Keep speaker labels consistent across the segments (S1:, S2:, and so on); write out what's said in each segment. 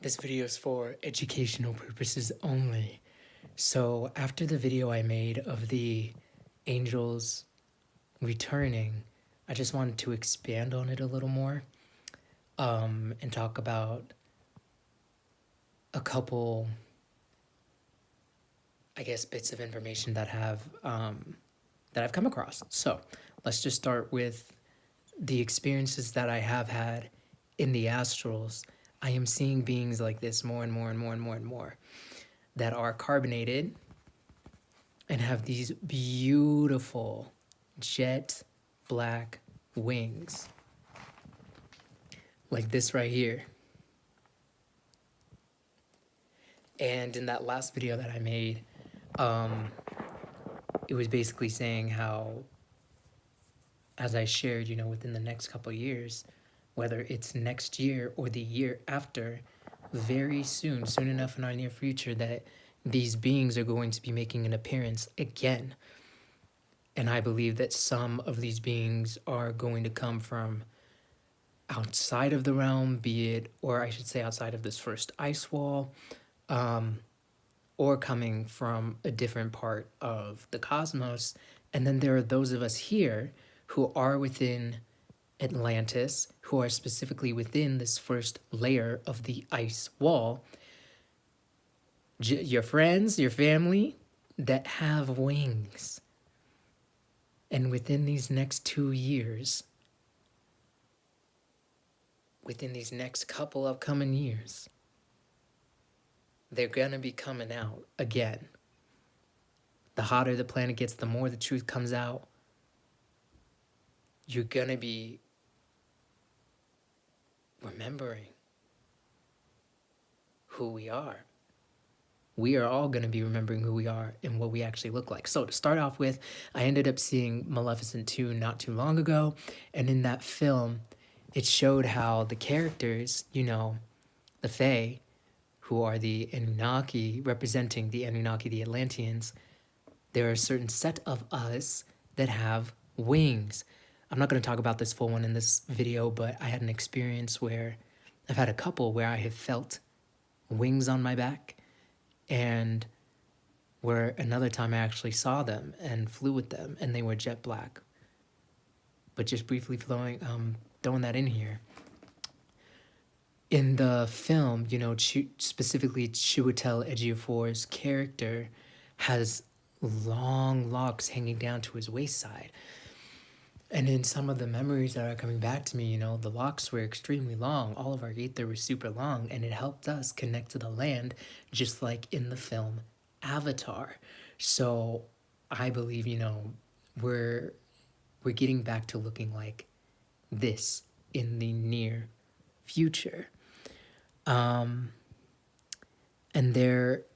S1: This video is for educational purposes only. So after the video I made of the angels returning, I just wanted to expand on it a little more and talk about a couple, I guess, bits of information that I've come across. So let's just start with the experiences that I have had in the astrals. I am seeing beings like this more and more and more and more and more that are carbonated and have these beautiful jet black wings, like this right here. And in that last video that I made, it was basically saying how, as I shared, within the next couple of years, whether it's next year or the year after, very soon enough in our near future, that these beings are going to be making an appearance again. And I believe that some of these beings are going to come from outside of the realm, be it, or I should say outside of this first ice wall, or coming from a different part of the cosmos. And then there are those of us here who are within Atlantis, who are specifically within this first layer of the ice wall. Your friends, your family that have wings. And within these next 2 years, within these next couple upcoming years, they're gonna be coming out again. The hotter the planet gets, the more the truth comes out. You're gonna be remembering who we are. We are all going to be remembering who we are and what we actually look like. So to start off with, I ended up seeing Maleficent 2 not too long ago. And in that film, it showed how the characters, the Fae, who are the Anunnaki, representing the Anunnaki, the Atlanteans, there are a certain set of us that have wings. I'm not going to talk about this full one in this video, but I had an experience where I've had a couple where I have felt wings on my back, and where another time I actually saw them and flew with them, and they were jet black. But just briefly throwing that in here. In the film, specifically Chiwetel Ejiofor's character has long locks hanging down to his waist side. And in some of the memories that are coming back to me, the locks were extremely long. All of our ether was super long, and it helped us connect to the land, just like in the film Avatar. So I believe, we're getting back to looking like this in the near future. And there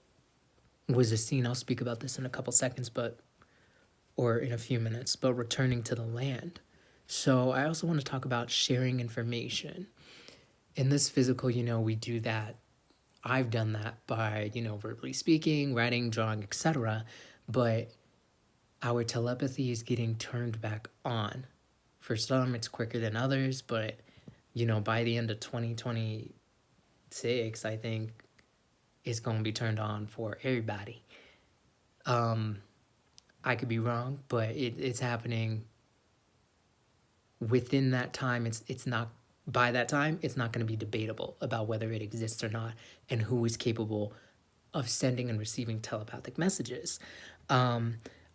S1: was a scene, I'll speak about this in a couple seconds, or in a few minutes, but returning to the land. So I also want to talk about sharing information. In this physical, we do that. I've done that by, verbally speaking, writing, drawing, etc. But our telepathy is getting turned back on. For some, it's quicker than others, but, by the end of 2026, I think it's going to be turned on for everybody. I could be wrong, but it's happening within that time. It's not, by that time, it's not going to be debatable about whether it exists or not and who is capable of sending and receiving telepathic messages. I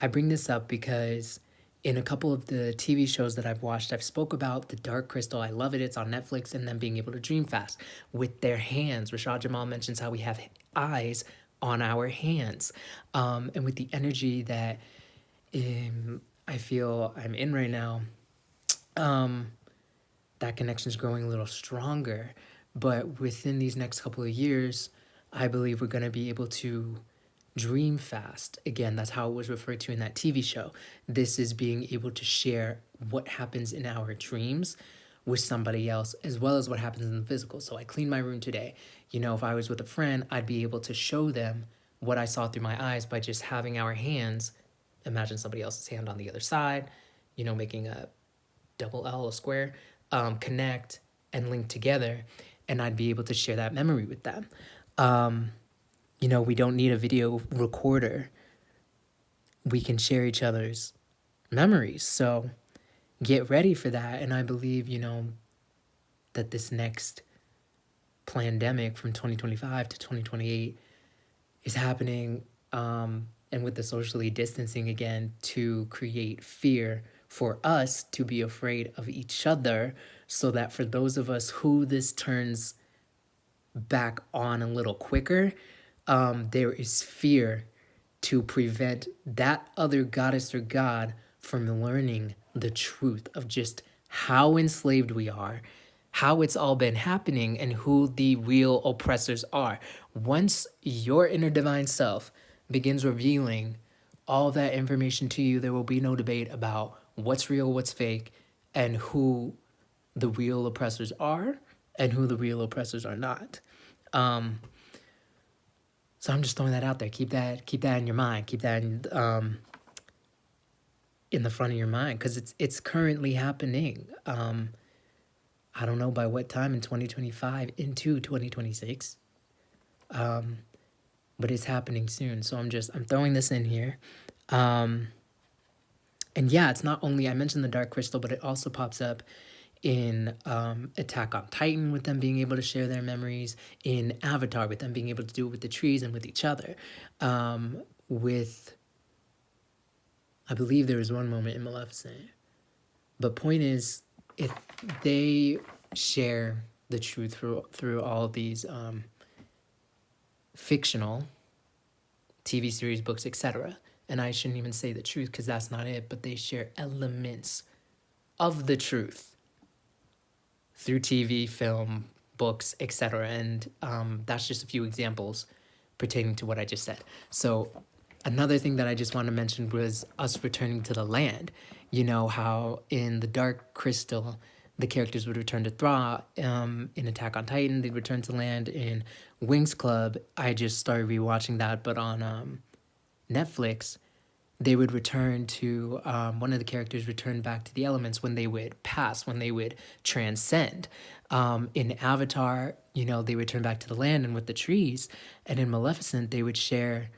S1: bring this up because in a couple of the TV shows that I've watched, I've spoke about the Dark Crystal. I love it. It's on Netflix, and them being able to dream fast with their hands. Rashad Jamal mentions how we have eyes on our hands, and with the energy that I feel I'm in right now, that connection is growing a little stronger. But within these next couple of years, I believe we're going to be able to dream fast. Again, that's how it was referred to in that TV show. This is being able to share what happens in our dreams with somebody else, as well as what happens in the physical. So I cleaned my room today. If I was with a friend, I'd be able to show them what I saw through my eyes by just having our hands, imagine somebody else's hand on the other side, making a double L, a square, connect and link together. and I'd be able to share that memory with them. You know, we don't need a video recorder. We can share each other's memories. So get ready for that. And I believe, you know, that this next pandemic from 2025 to 2028 is happening, and with the socially distancing again, to create fear for us to be afraid of each other, so that for those of us who this turns back on a little quicker, there is fear to prevent that other goddess or god from learning the truth of just how enslaved we are, how it's all been happening, and who the real oppressors are. Once your inner divine self begins revealing all that information to you, there will be no debate about what's real, what's fake, and who the real oppressors are and who the real oppressors are not. So I'm just throwing that out there. Keep that in your mind. Keep that in the front of your mind, because it's currently happening. I don't know by what time in 2025 into 2026, but it's happening soon. So I'm throwing this in here. And yeah, it's not only, I mentioned the Dark Crystal, but it also pops up in Attack on Titan, with them being able to share their memories, in Avatar, with them being able to do it with the trees and with each other. With, I believe there was one moment in Maleficent. But point is, if they share the truth through all of these fictional TV series, books, etc. And I shouldn't even say the truth, because that's not it, but they share elements of the truth through TV, film, books, etc. And that's just a few examples pertaining to what I just said. So another thing that I just want to mention was us returning to the land. You know how in the Dark Crystal, the characters would return to Thra. In Attack on Titan, they'd return to land. In Winx Club, I just started rewatching that, but on Netflix, they would return to, one of the characters returned back to the elements when they would pass, when they would transcend. In Avatar, you know, they return back to the land and with the trees. And in Maleficent, they would share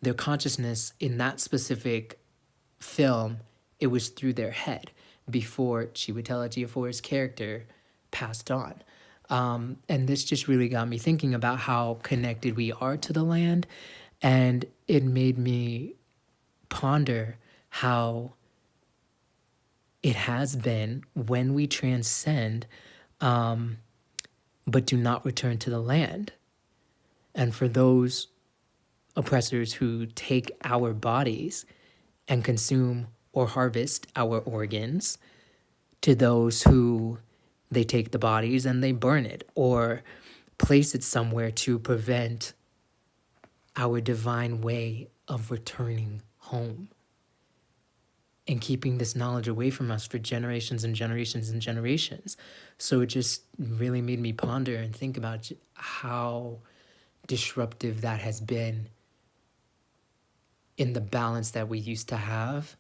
S1: their consciousness in that specific film. It was through their head before Chiwetel Ejiofor's character passed on. And this just really got me thinking about how connected we are to the land. And it made me ponder how it has been when we transcend, but do not return to the land. And for those oppressors who take our bodies and consume or harvest our organs, to those who they take the bodies and they burn it or place it somewhere to prevent our divine way of returning home, and keeping this knowledge away from us for generations and generations and generations. So it just really made me ponder and think about how disruptive that has been in the balance that we used to have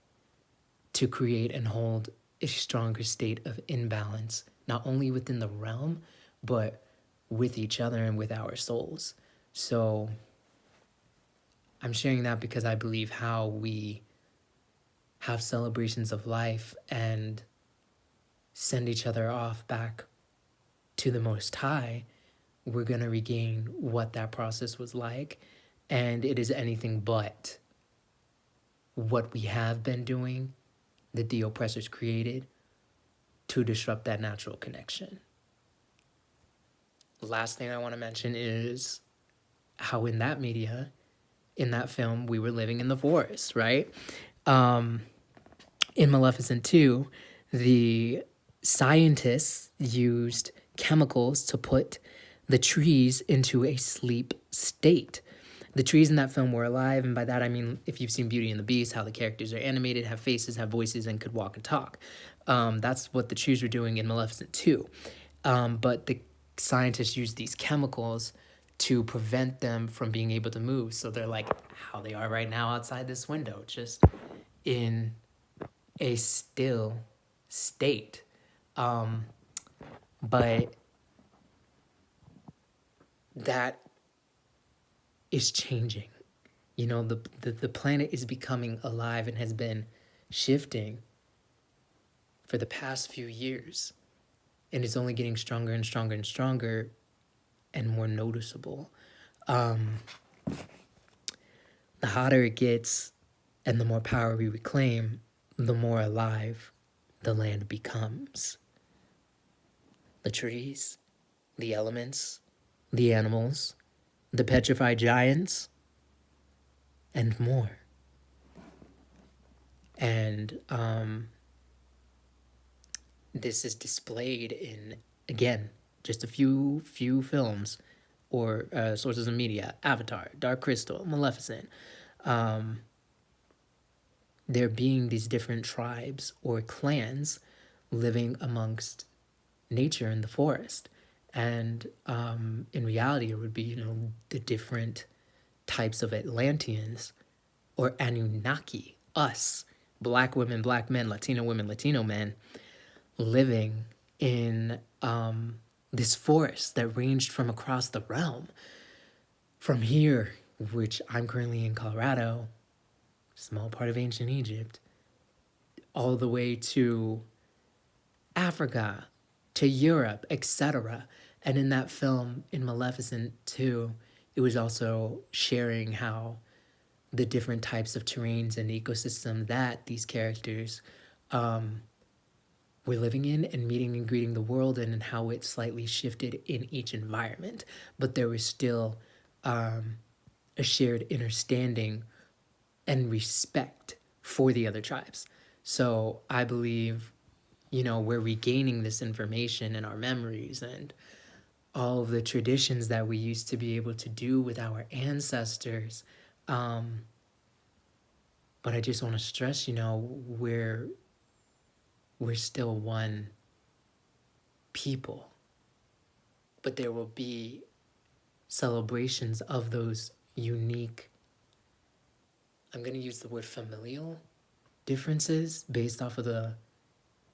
S1: to create and hold a stronger state of imbalance, not only within the realm, but with each other and with our souls. So I'm sharing that because I believe how we have celebrations of life and send each other off back to the Most High, we're going to regain what that process was like. And it is anything but what we have been doing that the oppressors created to disrupt that natural connection. Last thing I want to mention is how in that media, in that film, we were living in the forest, right? In Maleficent 2, the scientists used chemicals to put the trees into a sleep state. The trees in that film were alive, and by that I mean, if you've seen Beauty and the Beast, how the characters are animated, have faces, have voices, and could walk and talk. That's what the trees were doing in Maleficent 2. But the scientists used these chemicals to prevent them from being able to move. So they're like how they are right now outside this window, just in a still state. But that is changing. You know, the planet is becoming alive and has been shifting for the past few years, and it's only getting stronger and stronger and stronger and more noticeable. The hotter it gets and the more power we reclaim, the more alive the land becomes. The trees, the elements, the animals, the petrified giants, and more. And this is displayed in, again, just a few films or sources of media: Avatar, Dark Crystal, Maleficent. There being these different tribes or clans living amongst nature in the forest. And in reality, it would be, the different types of Atlanteans or Anunnaki, us, Black women, Black men, Latino women, Latino men, living in this forest that ranged from across the realm. From here, which I'm currently in Colorado, small part of ancient Egypt, all the way to Africa, to Europe, etc. And in that film, in Maleficent too, it was also sharing how the different types of terrains and ecosystem that these characters were living in and meeting and greeting the world in, and how it slightly shifted in each environment. But there was still a shared understanding and respect for the other tribes. So I believe, we're regaining this information in our memories and all of the traditions that we used to be able to do with our ancestors. But I just want to stress, we're still one people. But there will be celebrations of those unique, I'm going to use the word familial differences based off of the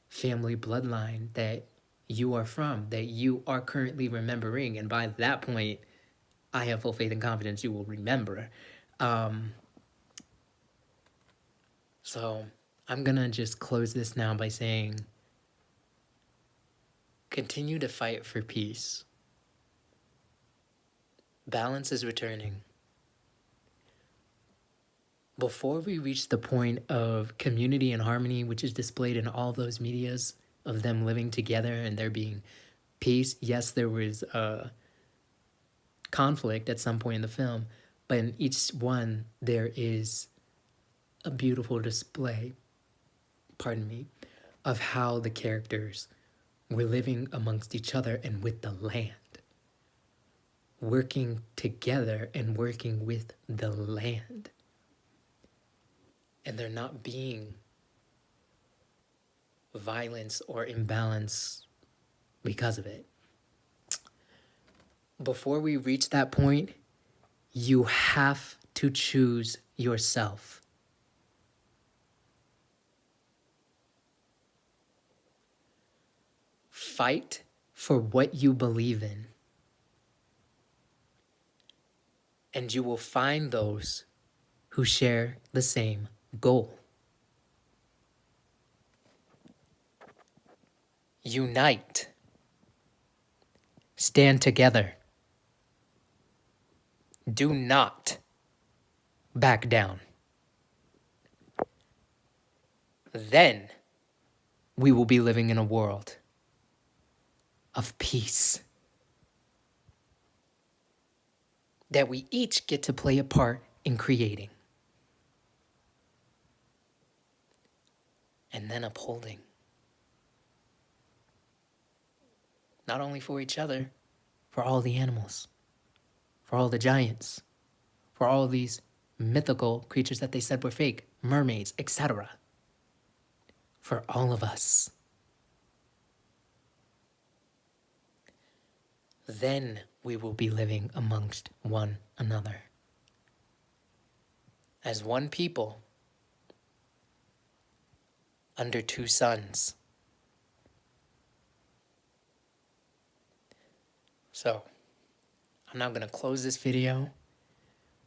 S1: family bloodline that you are from, that you are currently remembering. And by that point, I have full faith and confidence you will remember. So I'm going to just close this now by saying, continue to fight for peace. Balance is returning. Before we reach the point of community and harmony, which is displayed in all those medias of them living together and there being peace, yes, there was a conflict at some point in the film, but in each one there is a beautiful display, of how the characters were living amongst each other and with the land, working together and working with the land. And there not being violence or imbalance because of it. Before we reach that point, you have to choose yourself. Fight for what you believe in. And you will find those who share the same goal. Unite. Stand together. Do not back down. Then we will be living in a world of peace that we each get to play a part in creating and then upholding. Not only for each other, for all the animals, for all the giants, for all these mythical creatures that they said were fake, mermaids, etc. For all of us. Then we will be living amongst one another as one people under two suns. So, I'm now going to close this video.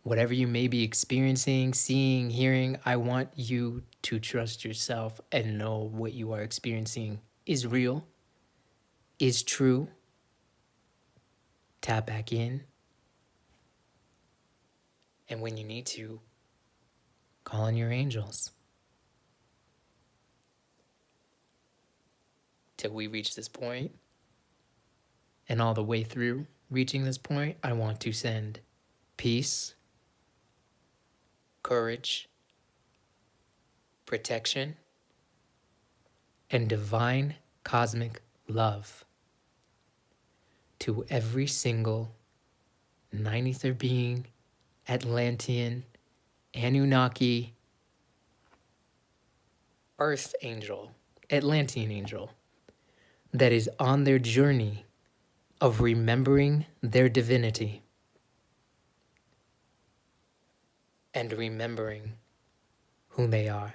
S1: Whatever you may be experiencing, seeing, hearing, I want you to trust yourself and know what you are experiencing is real, is true. Tap back in. And when you need to, call on your angels. Till we reach this point, and all the way through reaching this point, I want to send peace, courage, protection, and divine cosmic love to every single 93rd being, Atlantean, Anunnaki, Earth angel, Atlantean angel that is on their journey of remembering their divinity and remembering who they are.